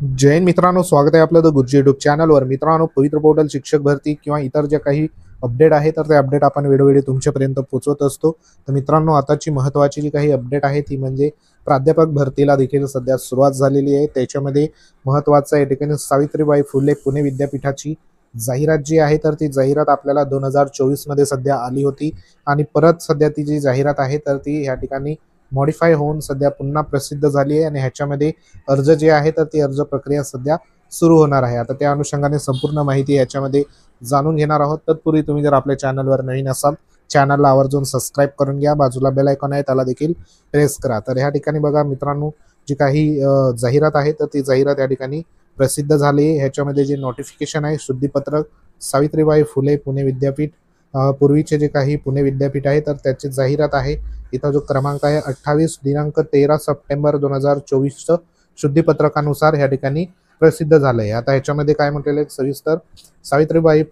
जय हिंद मित्रांनो, स्वागत आहे आपलं द गुरुजी युट्यूब चॅनलवर। मित्रांनो, पवित्र पोर्टल शिक्षक भरती किंवा इतर जे काही अपडेट आहे तर ते अपडेट आपण वेळोवेळी तुमच्यापर्यंत पोहोचवत असतो। तर मित्रांनो, आताची महत्त्वाची जी काही अपडेट आहे ती म्हणजे प्राध्यापक भरतीला देखील सध्या सुरुवात झालेली आहे। त्याच्यामध्ये महत्त्वाचं या ठिकाणी सावित्रीबाई फुले पुणे विद्यापीठाची जाहिरात जी आहे तर ती जाहिरात आपल्याला 2024 मध्ये सध्या आली होती आणि परत सध्या ती जी जाहिरात आहे तर ती या ठिकाणी मॉडिफाय होऊन सध्या पुन्हा प्रसिद्ध झाली आहे आणि ह्याच्यामध्ये अर्ज जे आहे तर ती अर्ज प्रक्रिया सध्या सुरू होणार आहे। आता त्या अनुषंगाने संपूर्ण माहिती याच्यामध्ये जाणून घेणार आहोत। तत्पूर्वी तुम्ही जर आपल्या चॅनलवर नवीन असाल, चॅनलला आवर्जून सबस्क्राईब करून घ्या, बाजूला बेल आयकॉन आहे त्याला देखील प्रेस करा। तर ह्या ठिकाणी बघा मित्रांनो, जी काही जाहिरात आहे तर ती जाहिरात या ठिकाणी प्रसिद्ध झाली आहे। ह्याच्यामध्ये जे नोटिफिकेशन आहे, शुद्धीपत्रक सावित्रीबाई फुले पुणे विद्यापीठ, पूर्वीचे जे काही पुणे विद्यापीठ आहे तर त्याची जाहिरात आहे। इथं जो क्रमांक आहे 28 दिनांक 13 सप्टेंबर 2024 शुद्धीपत्रकानुसार या ठिकाणी प्रसिद्ध झालंय। आता ह्याच्यामध्ये काय म्हटलेलं आहे सविस्तर, सावित्रीबाई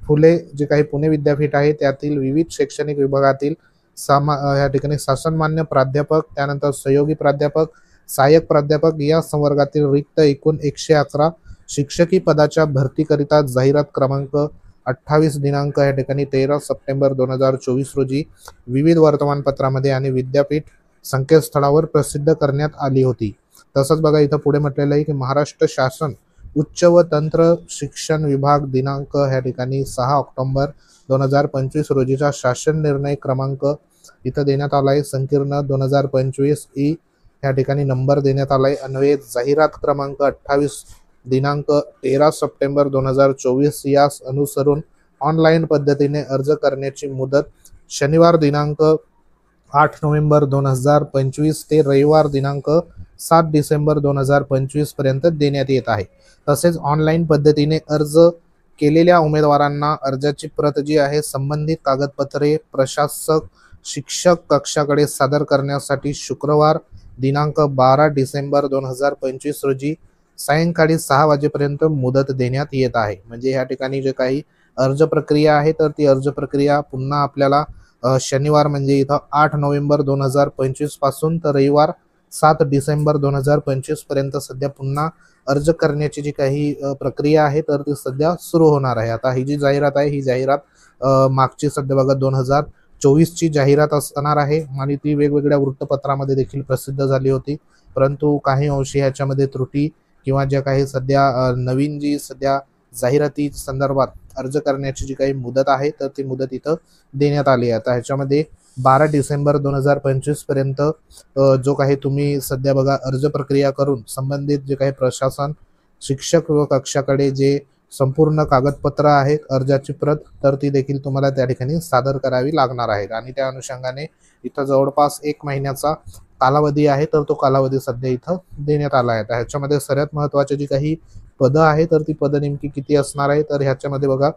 फुले जे काही पुणे विद्यापीठ आहे त्यातील विविध शैक्षणिक विभागातील या ठिकाणी शासनमान्य प्राध्यापक, त्यानंतर सहयोगी प्राध्यापक, सहाय्यक प्राध्यापक या संवर्गातील रिक्त एकूण 111 शिक्षकी पदाच्या भरतीकरिता जाहिरात क्रमांक 28 दिनांक या ठिकाणी 13 सप्टेंबर 2024 रोजी विविध वर्तमानपत्रामध्ये आणि विद्यापीठ संकेतस्थळावर प्रसिद्ध करण्यात आली होती। तसंच बघा इथं पुढे म्हटलेलं आहे की महाराष्ट्र शासन उच्च व तंत्र शिक्षण विभाग दिनांक या ठिकाणी 6 ऑक्टोबर 2025 रोजीचा शासन निर्णय क्रमांक इथं देण्यात आला आहे, संकीर्ण 2025 ई या ठिकाणी नंबर देण्यात आला आहे। अन्वये जाहिरात क्रमांक 28 दिनांक 13 सप्टेंबर 2024 यास अनुसरून ऑनलाईन पद्धतीने अर्ज करण्याची मुदत शनिवार दिनांक 8 नोव्हेंबर 2025 ते रविवार दिनांक 7 डिसेंबर 2025 पर्यंत देण्यात येत आहे। तसेच ऑनलाईन पद्धतीने अर्ज केलेल्या उमेदवारांना अर्जाची प्रत जी आहे संबंधित कागदपत्रे प्रशासक शिक्षक कक्षाकडे सादर करण्यासाठी शुक्रवार दिनांक 12 डिसेंबर 2025 रोजी सायंकाळी 6 वाजेपर्यंत मुदत देण्यात येत आहे। म्हणजे या ठिकाणी जे काही अर्ज प्रक्रिया आहे तर ती अर्ज प्रक्रिया पुन्हा आपल्याला शनिवार म्हणजे इथं 8 नोव्हेंबर 2025 पासून तर रविवार 7 डिसेंबर 2025 पर्यंत सध्या पुन्हा अर्ज करण्याची जी काही प्रक्रिया आहे तर ती सध्या सुरू होणार आहे। आता ही जी जाहिरात आहे ही जाहिरात मागची सध्या बघा 2024 ची जाहिरात असणार आहे आणि ती वेगवेगळ्या वृत्तपत्रामध्ये देखील प्रसिद्ध झाली होती, परंतु काही अंशी ह्याच्यामध्ये त्रुटी किंवा ज्या काही सध्या नवीन जी सध्या जाहिराती संदर्भात अर्ज करण्याची जी काही मुदत आहे तर ती मुदत इथं देण्यात आली आहे। आता ह्याच्यामध्ये 12 डिसेंबर 2025 पर्यंत जो काही तुम्ही सध्या बघा अर्ज प्रक्रिया करून संबंधित जे काही प्रशासन शिक्षक व कक्षाकडे जे संपूर्ण कागदपत्र आहेत अर्जाची प्रत तर ती देखील तुम्हाला त्या ठिकाणी सादर करावी लागणार आहे आणि त्या अनुषंगाने इथं जवळपास 1 महिन्याचा कालावधी आहे तर तो कालावधी सध्या इथं देण्यात आला आहे। ह्याच्यामध्ये सर्वात महत्त्वाची जी काही पदं आहे तर ती पदं नेमकी किती असणार आहे तर ह्याच्यामध्ये बघा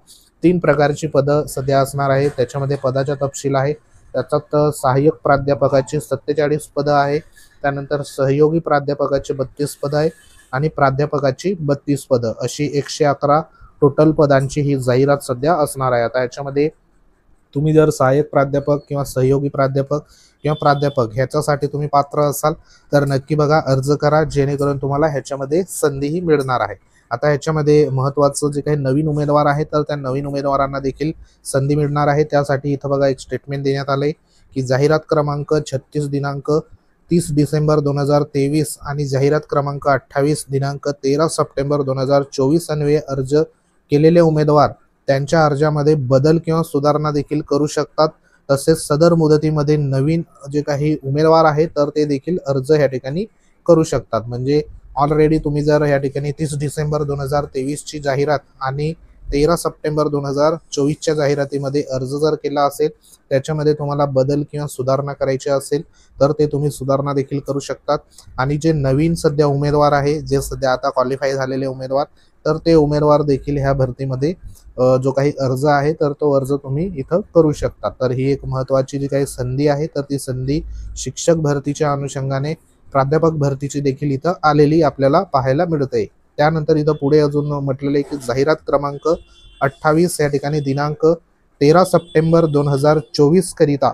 3 प्रकारची पदं सध्या असणार आहे। त्याच्यामध्ये पदाचा तपशील आहे, त्याच्यात सहाय्यक प्राध्यापकाची 47 पदं आहे, त्यानंतर सहयोगी प्राध्यापकाची 32 पदं आहे आणि प्राध्यापकाची 32 पदं अशी 111 टोटल पदांची ही जाहिरात सध्या असणार आहे। आता याच्यामध्ये तुम्ही जर सहाय्यक प्राध्यापक किंवा सहयोगी प्राध्यापक किंवा प्राध्यापक ह्याच्यासाठी तुम्ही पात्र असाल तर नक्की बघा अर्ज करा, जेणेकरून तुम्हाला ह्याच्यामध्ये संधीही मिळणार आहे। आता ह्याच्यामध्ये महत्त्वाचं जे काही नवीन उमेदवार आहेत तर त्या नवीन उमेदवारांना देखील संधी मिळणार आहे। त्यासाठी इथं बघा एक स्टेटमेंट देण्यात आलंय की जाहिरात क्रमांक 36 दिनांक 30 डिसेंबर 2023 आणि जाहिरात क्रमांक 28 दिनांक 13 सप्टेंबर 2024 अन्वये अर्ज केलेले उमेदवार त्यांच्या अर्जामध्ये बदल किंवा सुधारणा देखील करू शकतात। तसेच सदर मुदतीमध्ये नवीन जे काही उमेदवार आहेत तर ते देखील अर्ज या ठिकाणी करू शकतात। म्हणजे ऑलरेडी तुम्ही जर या ठिकाणी 30 डिसेंबर 2023 ची जाहिरात आणि 13 सप्टेंबर 2024 च्या जाहिरातीमध्ये अर्ज जर केला असेल, त्याच्यामध्ये तुम्हाला बदल किंवा सुधारणा करायची असेल तर ते तुम्ही सुधारणा देखील करू शकतात। आणि जे नवीन सध्या उमेदवार आहे, जे सध्या आता क्वालिफाय झालेले उमेदवार तर ते उमेदवार देखील ह्या भरतीमध्ये जो काही अर्ज आहे तर तो अर्ज तुम्ही इथं करू शकता। तर ही एक महत्त्वाची जी काही संधी आहे तर ती संधी शिक्षक भरतीच्या अनुषंगाने प्राध्यापक भरतीची देखील इथं आलेली आपल्याला पाहायला मिळते। त्यानंतर इथं पुढे अजून म्हटलेलं आहे की जाहिरात क्रमांक 28 या ठिकाणी दिनांक 13 सप्टेंबर 2024 करिता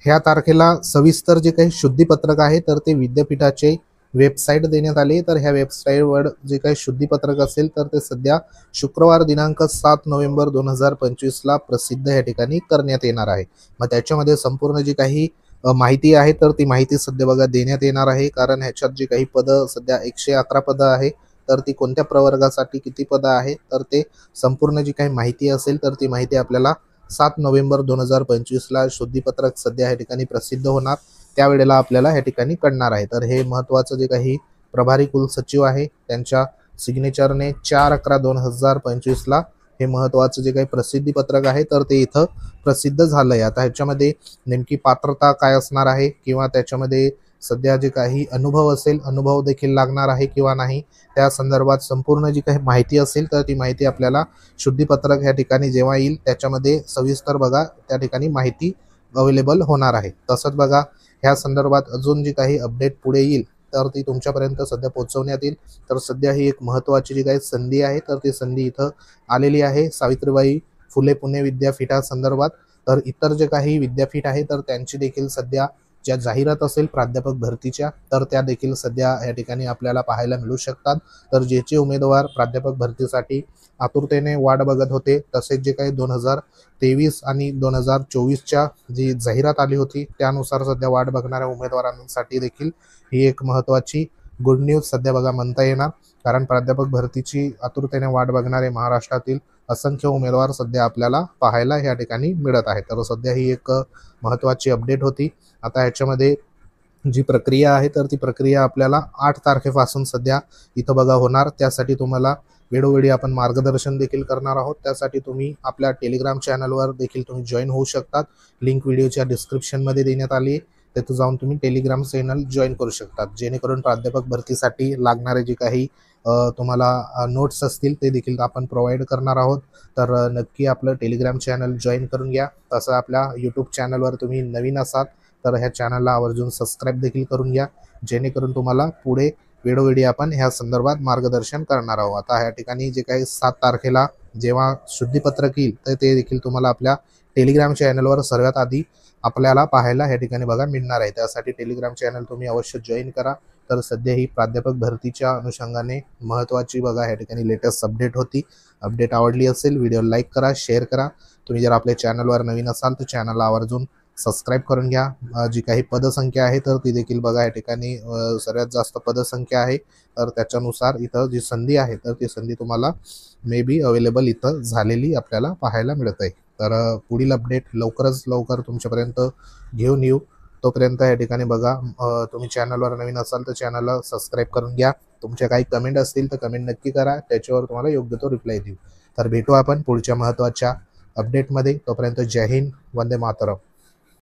ह्या तारखेला सविस्तर जे काही शुद्धीपत्रक आहे तर ते विद्यापीठाचे वेबसाईट देण्यात आली, तर ह्या वेबसाईटवर जे काही शुद्धीपत्रक असेल तर ते सध्या शुक्रवार दिनांक 7 नोव्हेंबर 2025ला प्रसिद्ध या ठिकाणी करण्यात येणार आहे. मग त्याच्यामध्ये संपूर्ण जी काही माहिती आहे तर ती माहिती सध्या बघा देण्यात येणार आहे, कारण ह्याच्यात जी काही पदं सध्या 111 पदं आहे, तर ती कोणत्या प्रवर्गासाठी किती पदं आहे तर ते संपूर्ण जी काही माहिती असेल तर ती माहिती आपल्याला 7 नोव्हेंबर 2025ला शुद्धीपत्रक सध्या या ठिकाणी प्रसिद्ध होणार, त्यावेळेला आपल्याला ह्या ठिकाणी कळणार आहे. तर हे महत्त्वाचं जे काही प्रभारी कुलसचिव आहे त्यांच्या सिग्नेचरने 4/11/2025ला हे महत्त्वाचं जे काही प्रसिद्धीपत्रक आहे तर ते इथं प्रसिद्ध झालंय. आता ह्याच्यामध्ये नेमकी पात्रता काय असणार आहे किंवा त्याच्यामध्ये सध्या जे काही अनुभव असेल, अनुभव देखील लागणार आहे किंवा नाही, त्या संदर्भात संपूर्ण जी काही माहिती असेल तर ती माहिती आपल्याला शुद्धीपत्रक ह्या ठिकाणी जेव्हा येईल त्याच्यामध्ये सविस्तर बघा त्या ठिकाणी माहिती अवेलेबल होणार आहे. तसंच बघा ह्या संदर्भात अजून जी काही अपडेट पुढे येईल तर ती तुमच्यापर्यंत सध्या पोहोचवण्यात येईल. तर सध्या ही एक महत्त्वाची जी काही संधी आहे तर ती संधी इथं आलेली आहे सावित्रीबाई फुले पुणे विद्यापीठासंदर्भात. तर इतर जे काही विद्यापीठ आहे तर त्यांची देखील सध्या ज्या जाहिरात असेल प्राध्यापक भरतीच्या तर त्या देखील सध्या या ठिकाणी आपल्याला पाहायला मिळू शकतात. तर ज्याचे उमेदवार प्राध्यापक भरतीसाठी आतुरतेने वाट बघत होते, तसेच जे काही 2023 आणि 2024च्या जी जाहिरात आली होती त्यानुसार सध्या वाट बघणाऱ्या उमेदवारांसाठी देखील ही एक महत्त्वाची गुड न्यूज सध्या बघा म्हणता येणार, कारण प्राध्यापक भरतीची आतुरतेने वाट बघणारे महाराष्ट्रातील असंख्य उमेदवार सध्या आपल्याला पाहायला या ठिकाणी मिळत आहे. तर सध्या ही एक महत्त्वाची अपडेट होती. आता ह्याच्यामध्ये जी प्रक्रिया आहे तर ती प्रक्रिया आपल्याला 8 तारखेपासून सध्या इथं बघा होणार. त्यासाठी तुम्हाला वेळोवेळी आपण मार्गदर्शन देखील करणार आहोत. त्यासाठी तुम्ही आपल्या टेलिग्राम चॅनलवर देखील तुम्ही जॉईन होऊ शकतात. लिंक व्हिडिओच्या डिस्क्रिप्शनमध्ये देण्यात आली आहे, तिथं जाऊन तुम्ही टेलिग्राम चॅनल जॉईन करू शकतात, जेणेकरून प्राध्यापक भरतीसाठी लागणारे जे काही तुम्हाला नोट्स असतील ते देखील आपण प्रोव्हाइड करणार आहोत. तर नक्की आपलं टेलिग्राम चॅनल जॉईन करून घ्या. तसं आपल्या यूट्यूब चॅनलवर तुम्ही नवीन असाल तर ह्या चॅनलला आवर्जून सबस्क्राईब देखील करून घ्या, जेणेकरून तुम्हाला पुढे वेळोवेळी आपण ह्या संदर्भात मार्गदर्शन करणार आहोत. आता ह्या ठिकाणी जे काही 7 तारखेला जेव्हा शुद्धीपत्रक येईल तर ते देखील तुम्हाला आपल्या टेलिग्राम चॅनलवर सर्वात आधी आपल्याला पाहायला ह्या ठिकाणी बघा मिळणार आहे. त्यासाठी टेलिग्राम चॅनल तुम्ही अवश्य जॉईन करा. तर सध्या ही प्राध्यापक भरतीच्या अनुषंगाने महत्त्वाची बघा ह्या ठिकाणी लेटेस्ट अपडेट होती. अपडेट आवडली असेल व्हिडिओ लाईक करा, शेअर करा. तुम्ही जर आपल्या चॅनलवर नवीन असाल तर चॅनलला आवर्जून सबस्क्राईब करून घ्या. जी काही पदसंख्या आहे तर ती देखील बघा या ठिकाणी सर्वात जास्त पदसंख्या आहे, तर त्याच्यानुसार इथं जी संधी आहे तर ती संधी तुम्हाला मे बी अवेलेबल इथं झालेली आपल्याला पाहायला मिळत आहे. तर पुढील अपडेट लवकरच लवकर तुमच्यापर्यंत घेऊन येऊ. तोपर्यंत या ठिकाणी बघा तुम्ही चॅनलवर नवीन असाल तर चॅनलला सबस्क्राईब करून घ्या. तुमच्या काही कमेंट असतील तर कमेंट नक्की करा, त्याच्यावर तुम्हाला योग्य तो रिप्लाय देऊ. तर भेटू आपण पुढच्या महत्त्वाच्या अपडेटमध्ये. तोपर्यंत जय हिंद, वंदे मातरम.